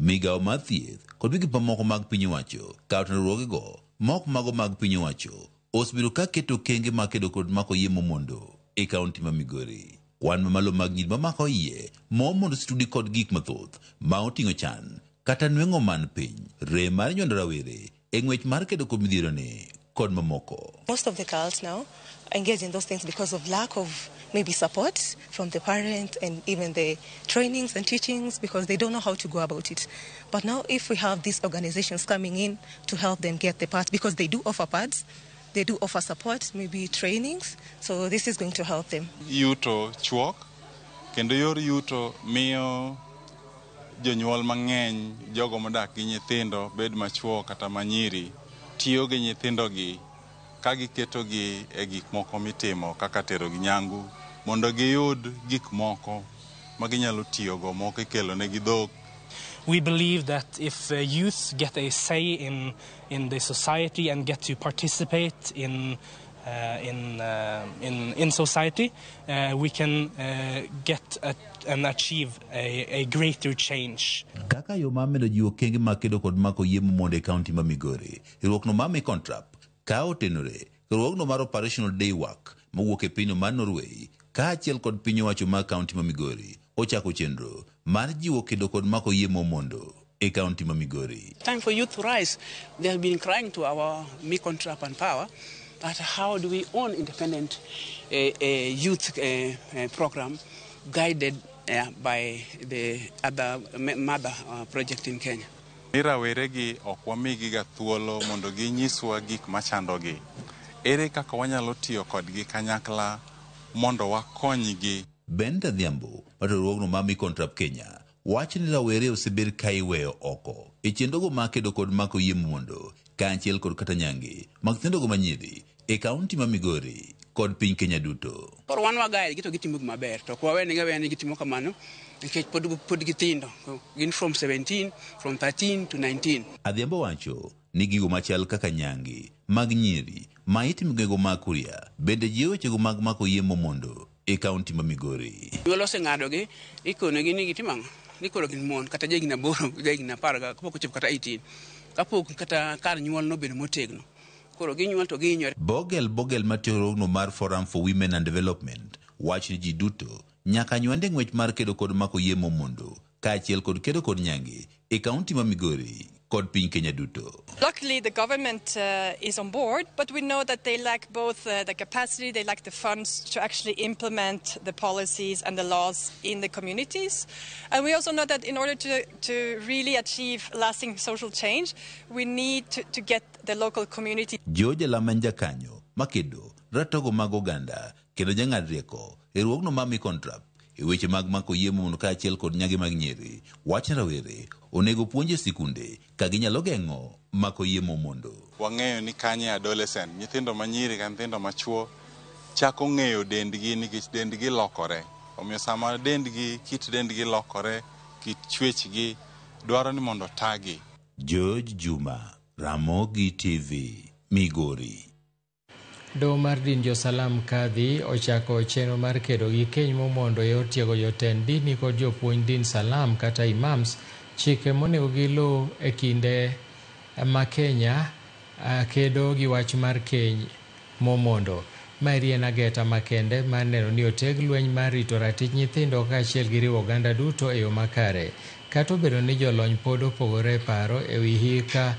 Migawo mar thieth kod migepe moko mag piny owacho kawo tenruogego mok mago mag piny owacho osebiro ka keto kenge makedo kod mako yie mondo e kaunti ma Migori. Kwan mamalo mag nyiri mamako yie mondo studi kod gik mathoth ma oting'o chan kata nweng'o man piny rem mar nyondo rawere e ng'wech mar kedo kod midhiero ne kod mamoko. Most of the girls now engage in those things because of lack of maybe support from the parents and even the trainings and teachings, because they don't know how to go about it. But now if we have these organizations coming in to help them get the pads, because they do offer pads, they do offer support, maybe trainings, so this is going to help them. Yuto chuok, kendo yor yuto miyo jonyuol mang'eny jogo modak gi nyithindo bed machuo kata manyiri tiyo gi nyithindogi ka giketogi e gik moko mitimo kaka tero gi nyangu mondo giyud gik moko ma ginyalo tiyogo moko ikelo ne gi dhok. We believe that if youth get a say in the society and get to participate in society, we can get and achieve a greater change. Kaka yo mamedo jiwo kenge makedo kod mako yie mondo e kaunti ma Migori, riwruokno ma Mecontrap ka otenore riwruokno mar Operational Day Work mawuok e piny mar Norway kaachiel kod piny owacho mar kaunti ma Migori ochako chenro mar jiwo kedo kod mako yie mondo e kaunti ma Migori. Time for youth to rise. They have been crying to our Mecontrap and Power that how do we own independent youth program guided by the other mother project in Kenya. Raweregi ok wamigi ga thuolo mondo ginyiswa gik machandogi. Ere kaka wanyalo tiyo kodgi kanyakla mondo wakonygi. Benda Dhiambo, riwruogno ma Mecontrap Kenya, wacho ni rawere osebed ka iweyo oko e chenrogo makedo kod mako yie mondo kaachiel kod kata nyange mag nyithindogo manyiri e kaunti ma Migori kod piny Kenya duto. Koro wan wagaye gito gitimo maber to kwa wene gawe gitimo kamano nikech pod gitindo gin from 17 from 13 to 19. Adhiambo wacho ni gigo machal kaka nyangi mag nyiri ma itimigego mag Kuria bende jiwo wechego mag mako yie momondo e kaunti ma Migori. Nyuolose ng'adogi ikonegi ni gitimo nikoro gin mon kata jegi na boro jegi na parga kapok ochop kata 18 kapok kata kar nyuol no bedo motegno koro ginyuol to ginyore. Bogel matiorogno mar Forum for Women and Development wach ni ji duto nyaka nywande ng'wech mar kedo kod mako yie momondo kaachiel kod kedo kod nyangi e kaunti ma Migori kod piny Kenya duto. Luckily, the government is on board, but we know that they lack both the capacity, they lack the funds to actually implement the policies and the laws in the communities. And we also know that in order to really achieve lasting social change, we need to get the local community. George Lamanja Kanyo, makedo, ratogo mag oganda, kendo jang'ad rieko, e ruogno ma Micontrap, e weche mag mako yie momondo kaachiel kod nyangi mag nyiri, wach rawere onego puonje sikunde ka ginyalo geng'o mako yie momondo. Wang'eyo ni kanye adolescent, nyithindo manyiri ka nyithindo machuo chako ng'eyo dendgi nikech dendgi lokore. Omiyo sama kit dendgi lokore, kit chwechgi dwaro ni mondo tagi. George Juma, Ramogi TV, Migori. Doho mar din Jo-Salam Kadhi ochako chenro mar kedo gi keny momondo e otiego jotend dini kod jopuonj din Salam kata imams chike monego giluw e kinde ma Kenya kedo gi wach mar keny momondo. Maeri en ageta makende mar neno ni oteg lweny mar rito ratich nyithindo kaachiel gi riwo oganda duto e yo makare. Kata obedo ni jolony pod opogore paro e wi hika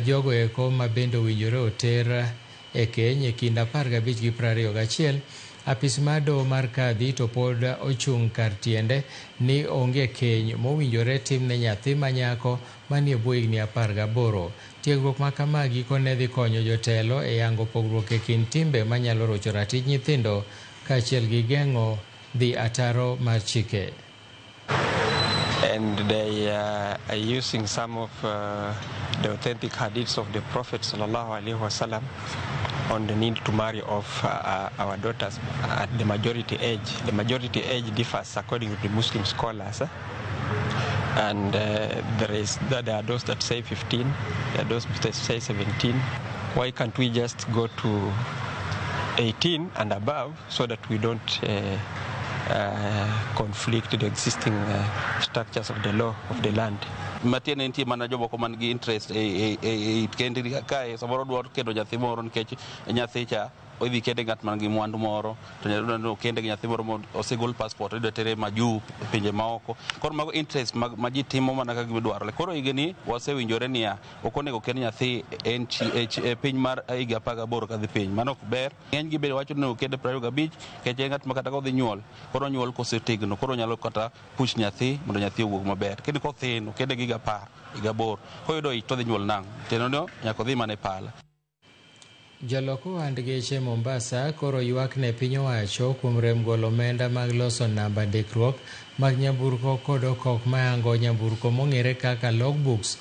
jogo eko ma bende owinjore oter e keny e kind 15 gi 21, apis mar doho mar Kadhi to pod ochung' kar tiende ni onge keny mowinjore tim ne nyathi manyako manie bwo higni 18. Tiegruok ma kama gikone dhi konyo jotelo e yango pogruok e kind timbe manyalo rocho ratich nyithindo kaachiel gi geng'o dhi ataro mar chike. And they are using some of the authentic hadiths of the Prophet sallallahu alaihi wasallam on the need to marry off our daughters at the majority age. The majority age differs according to the Muslim scholars. And there are those that say 15, there are those that say 17. Why can't we just go to 18 and above so that we don't conflict the existing structures of the law of the land? Matiene nitie mana jomoko man gi interest e kendi kae samoro dwaro kendo nyathi moro nikech nyathi cha odhi kende ng'at man gi mwandu moro to nyalo kende nyathi moro osegol passport idwa tere maju pinje maoko. Koro mago interest ma ji timo mana kaka gidwaro. Koro higni wasewinjore niya ok onego kend nyathi e piny mar higa 18 kadhi piny. Mano ok ber. Ng'eny gi bende wacho ni okende 25 kech ng'at ma kata kodhi nyuol koro nyuol kosetegno koro nyalo kata push nyathi mondo nyathi owuog maber. Kendo kothin okende gi 10 higa 8 koyudo ich to dhi nyuol nang' teno nyaka dhi mana e pala. Jalok ohand geche Mombasa koro ywak ne piny owacho kuom rem golo omenda mag loso namba ndikruok mag nyamburko kod okok mayango nyamburko mong'ere kaka logbooks.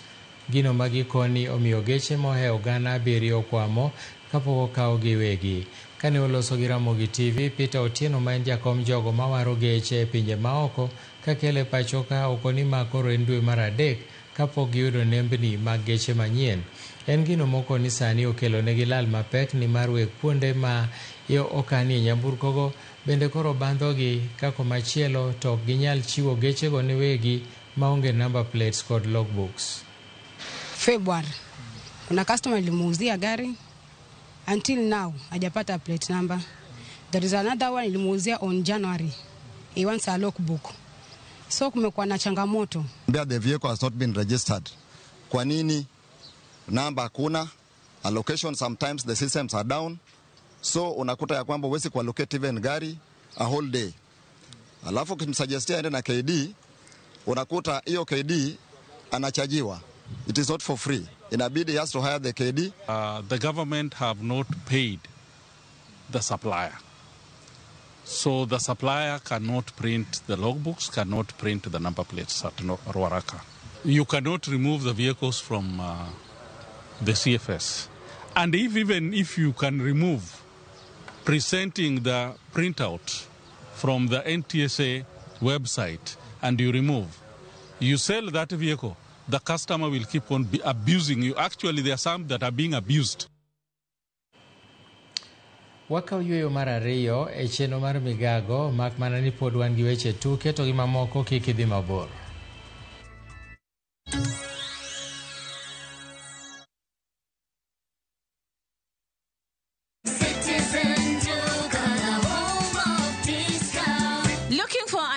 Gino magikoni omiyo geche mohewo gana 7 okwamo kapok okawo giwegi. Kane oloso gi Ramogi TV, Peter Otieno ma en jakom jogo mawaro geche e pinje maoko kakele pacho ka okoni makoro en dwe mar 3 kapok giyudo nembni mag geche manyien. En gino moko ni sani okelo negi lal mapek ni mar weg kuonde ma okanie nyamburkogo bende koro bandhogi kako machielo to ok ginyal chiwo gechego ne wegi maonge number plates kod logbooks. February kuna customer ilimuuzia gari until now hajapata plate number. There is another one ilimuuzia on January. He wants a logbook. So kumekuwa na changamoto. The vehicle has not been registered. Kwa nini? Namba hakuna, allocation sometimes the systems are down, so unakuta ya kwamba huwezi kuallocate even gari a whole day. Alafu kimsuggestia ende na KD, unakuta hiyo KD anachajiwa. It is not for free. Inabidi he has to hire the KD. The government have not paid the supplier. So the supplier cannot print the logbooks, cannot print the number plates at Ruaraka. You cannot remove the vehicles from the CFS. And even if you can remove presenting the printout from the NTSA website and you remove, you sell that vehicle, the customer will keep on abusing you. Actually, there are some that are being abused. Wakau yueyo mar ariyo e chenro mar migago mak mana ni pod wan gi weche tuke to gi mamoko kik idhi mabor.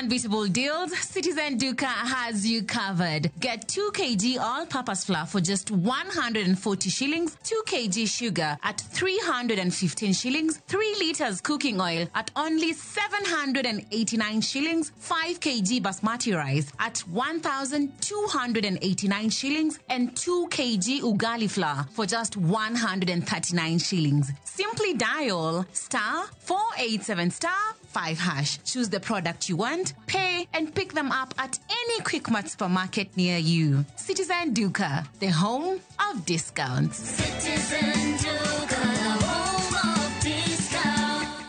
Unbeatable deals, Citizen Duka has you covered. Get 2 kg all-purpose flour for just 140 shillings, 2 kg sugar at 315 shillings, 3 liters cooking oil at only 789 shillings, 5 kg basmati rice at 1,289 shillings, and 2 kg ugali flour for just 139 shillings. Simply dial *487*5#. Choose the product you want, pay, and pick them up at any Quickmart supermarket near you. Citizen Duka, the home of discounts. Citizen Duka, the home of discounts.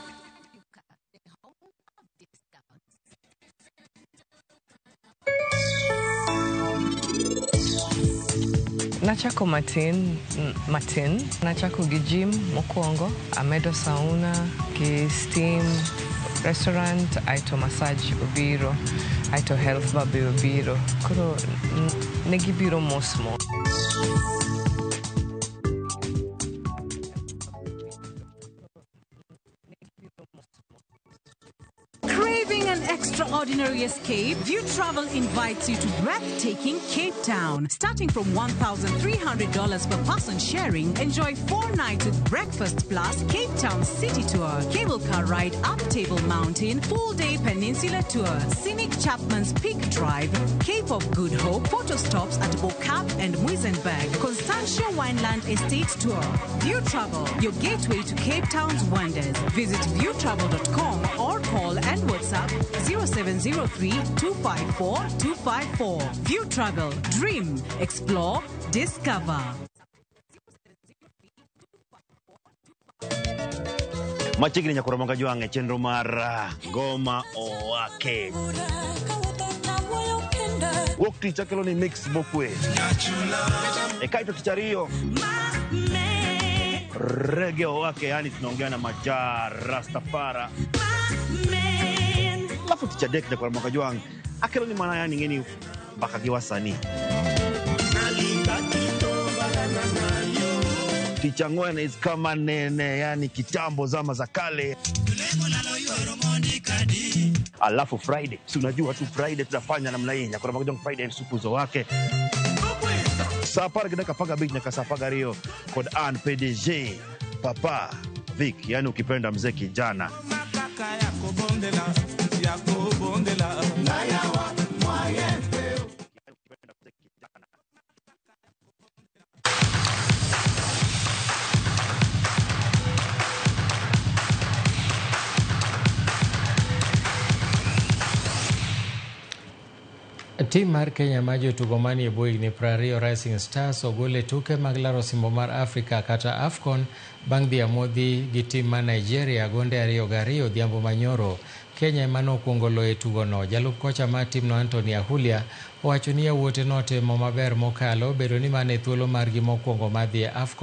Nachako Martin, nachako gi gym mokwongo, amedo sauna, ki steam restaurant, aito massage obiro, aito health bar be obiro. Koro negi biro mosmo. Craving an extraordinary escape? View Travel invites you to breathtaking Cape Town. Starting from $1,300 per person sharing, enjoy 4 nights with breakfast plus Cape Town City Tour, cable car ride up Table Mountain, full-day peninsula tour, scenic Chapman's Peak Drive, Cape of Good Hope, photo stops at Bokap and Muizenberg, Constantia Wineland Estate Tour. View Travel, your gateway to Cape Town's wonders. Visit viewtravel.com or call and WhatsApp 0703-254-254. View Travel. Dream. Explore. Discover. Machigni nyakura manga juange chenro mar Goma Owake. Wok ticha kelo ni mix mokwe. Ekaito tichario. Reggae Owake, yani tunaongea na Majar Rastafara. Lafu ticha dek nyakura manga juange. Akelo ni mana yani ngeni baka kiwasani. Ticha Ngwena is kama nene, yani kitambo zama za kale. Alafu Friday, si unajua tu Friday tutafanya namna hii. Nyakura manga juange Friday supuzo wake. Sapara kidaka paga beach nyaka sapaga rio kod an PDG Papa Vic, yani ukipenda mzee kijana. Tim mar Kenya ma jotugo manie bwo higni 20 Rising Stars ogole tuke mag laro simbo mar Afrika kata AFCON bang' dhi amodhi gi tim ma Nigeria gonde 2-2 odhiambo manyoro. Kenya ema nokwongo loyo tugono. Jalup kocha mar timno Anthony Ahulia owacho ni yawuote notimo maber mokalo bedo ni mane thuolo margi mokwongo mar dhi e AFCON.